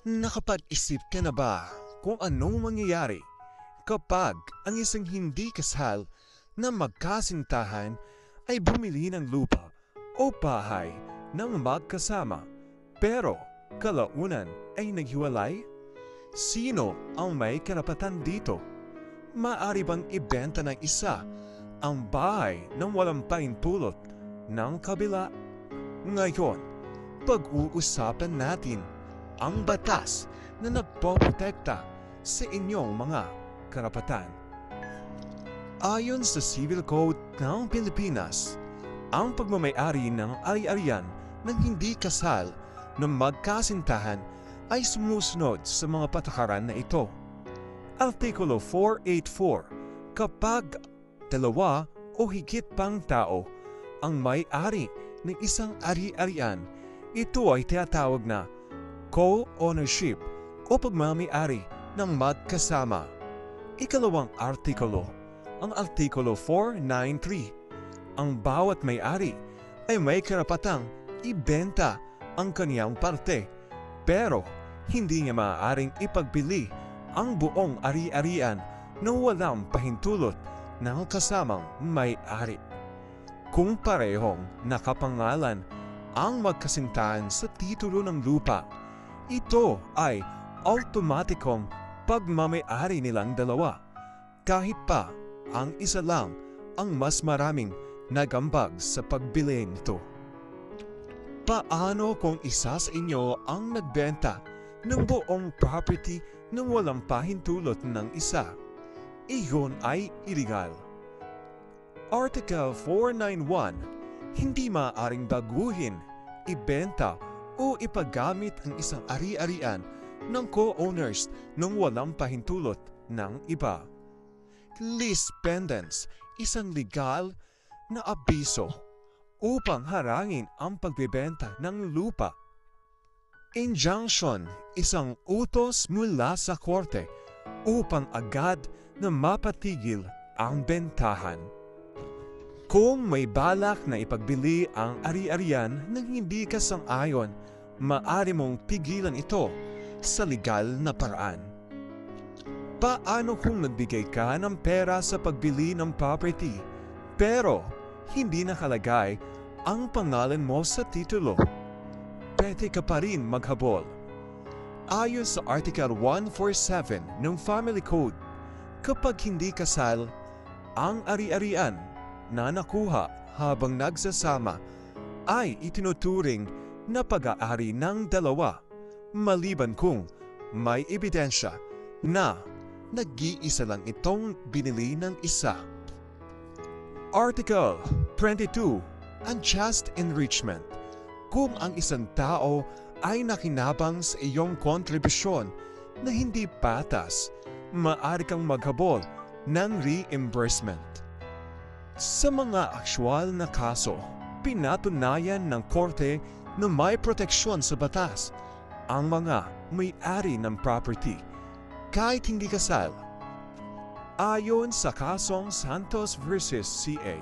Nakapag-isip ka na ba kung anong mangyayari kapag ang isang hindi kasal na magkasintahan ay bumili ng lupa o bahay ng magkasama pero kalaunan ay naghiwalay? Sino ang may karapatan dito? Maaari bang ibenta ng isa ang bahay ng walang pahintulot ng kabila? Ngayon, pag-uusapan natin ang batas na nagpoprotekta sa inyong mga karapatan. Ayon sa Civil Code ng Pilipinas, ang pagmamay-ari ng ari-arian ng hindi kasal ng magkasintahan ay sumusunod sa mga patakaran na ito. Artikulo 484, kapag dalawa o higit pang tao ang may-ari ng isang ari-arian, ito ay tinatawag na co-ownership o pagmamay-ari ng magkasama. Ikalawang artikulo, ang Artikulo 493. Ang bawat may-ari ay may karapatang ibenta ang kaniyang parte, pero hindi niya maaaring ipagbili ang buong ari-arian na walang pahintulot ng kasamang may-ari. Kung parehong nakapangalan ang magkasintahan sa titulo ng lupa, ito ay automatikong pagmamay-ari nilang dalawa, kahit pa ang isa lang ang mas maraming nagambag sa pagbili nito. Paano kung isa sa inyo ang nagbenta ng buong property nang walang pahintulot ng isa? Iyon ay illegal. Article 491, hindi maaaring baguhin, ibenta o ipagamit ang isang ari-arian ng co-owners nang walang pahintulot ng iba. Lease pendants, isang legal na abiso upang harangin ang pagbebenta ng lupa. Injunction, isang utos mula sa korte upang agad na mapatigil ang bentahan. Kung may balak na ipagbili ang ari-arian ng hindi kasang-ayon, maaari mong pigilan ito sa legal na paraan. Paano kung nagbigay ka ng pera sa pagbili ng property, pero hindi nakalagay ang pangalan mo sa titulo? Pwede ka pa rin maghabol. Ayon sa Article 147 ng Family Code, kapag hindi kasal ang ari-arian na nakuha habang nagsasama ay itinuturing na pag-aari ng dalawa, maliban kung may ebidensya na nag-iisa lang itong binili ng isa. Article 22, Unjust Enrichment. Kung ang isang tao ay nakinabang sa iyong kontribusyon na hindi patas, maaari kang maghabol ng reimbursement. Sa mga aktwal na kaso, pinatunayan ng korte na may proteksyon sa batas ang mga may-ari ng property kahit hindi kasal. Ayon sa kasong Santos vs. CA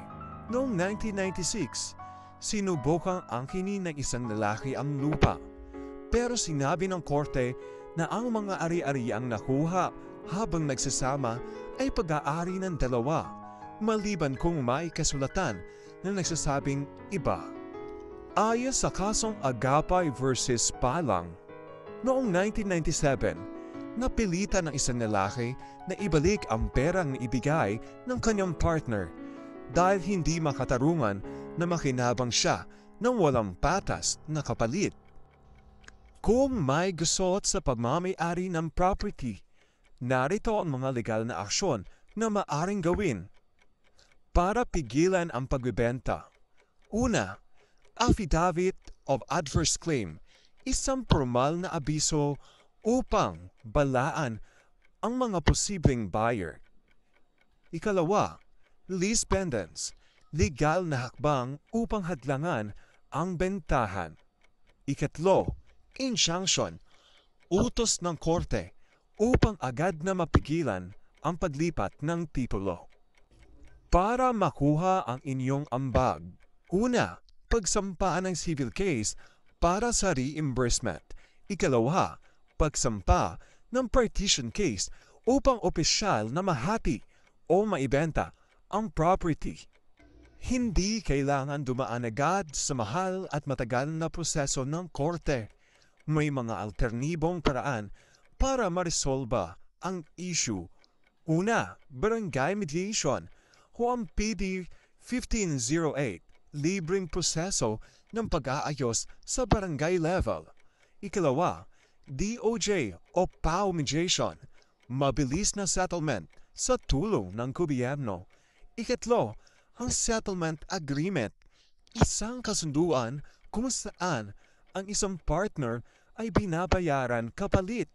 noong 1996, sinubukang angkinin ng isang lalaki ang lupa, pero sinabi ng korte na ang mga ari-ariang nakuha habang nagsasama ay pag-aari ng dalawa, maliban kung may kasulatan na nagsasabing iba. Ayon sa kasong Agapay vs. Palang noong 1997, napilitan ng isang lalaki na ibalik ang perang ibigay ng kanyang partner dahil hindi makatarungan na makinabang siya ng walang patas na kapalit. Kung may gusot sa pagmamay-ari ng property, narito ang mga legal na aksyon na maaring gawin para pigilan ang pagbebenta. Una, affidavit of adverse claim, isang formal na abiso upang balaan ang mga posibleng buyer. Ikalawa, lease pendants, legal na hakbang upang hadlangan ang bentahan. Ikatlo, injunction, utos ng korte upang agad na mapigilan ang paglipat ng titulo. Para makuha ang inyong ambag, una, pagsampaan ng civil case para sa reimbursement. Ikalawa, pagsampa ng partition case upang opisyal na mahati o maibenta ang property. Hindi kailangan dumaan agad sa mahal at matagal na proseso ng korte. May mga alternibong paraan para maresolba ang issue. Una, barangay mediation o ang PD 1508, libreng proseso ng pag-aayos sa barangay level. Ikalawa, DOJ o PAO mediation, mabilis na settlement sa tulong ng gobyerno. Ikatlo, ang settlement agreement, isang kasunduan kung saan ang isang partner ay binabayaran kapalit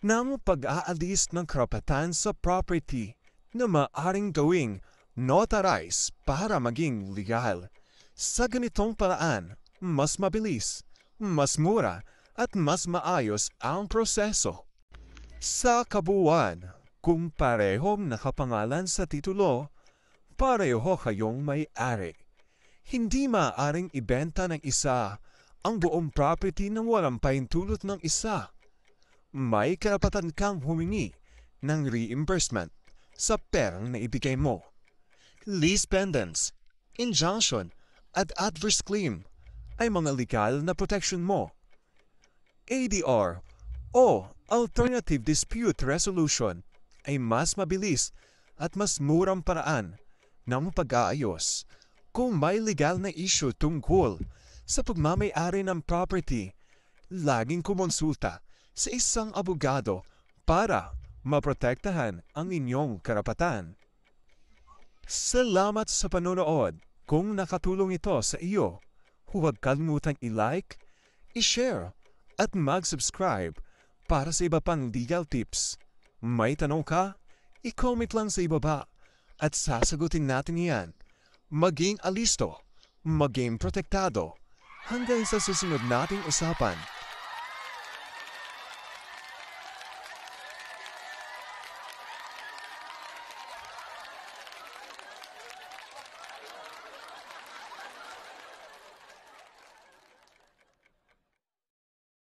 ng pag-aalis ng karapatan sa property na maaring gawing notarize para maging legal. Sa ganitong paraan, mas mabilis, mas mura at mas maayos ang proseso. Sa kabuuan, kung parehong nakapangalan sa titulo, pareho kayong may-ari. Hindi maaaring ibenta ng isa ang buong property nang walang pahintulot ng isa. May karapatan kang humingi ng reimbursement sa perang na ibigay mo. Lease pendants, injunction, at adverse claim ay mga legal na protection mo. ADR o Alternative Dispute Resolution ay mas mabilis at mas murang paraan ng pag-aayos. Kung may legal na issue tungkol sa pagmamay-ari ng property, laging kumonsulta sa isang abogado para maprotektahan ang inyong karapatan. Salamat sa panonood. Kung nakatulong ito sa iyo, huwag kalimutang i-like, i-share, at mag-subscribe para sa iba pang legal tips. May tanong ka? I-comment lang sa ibaba at sasagutin natin yan. Maging alisto, maging protektado. Hanggang sa susunod nating usapan.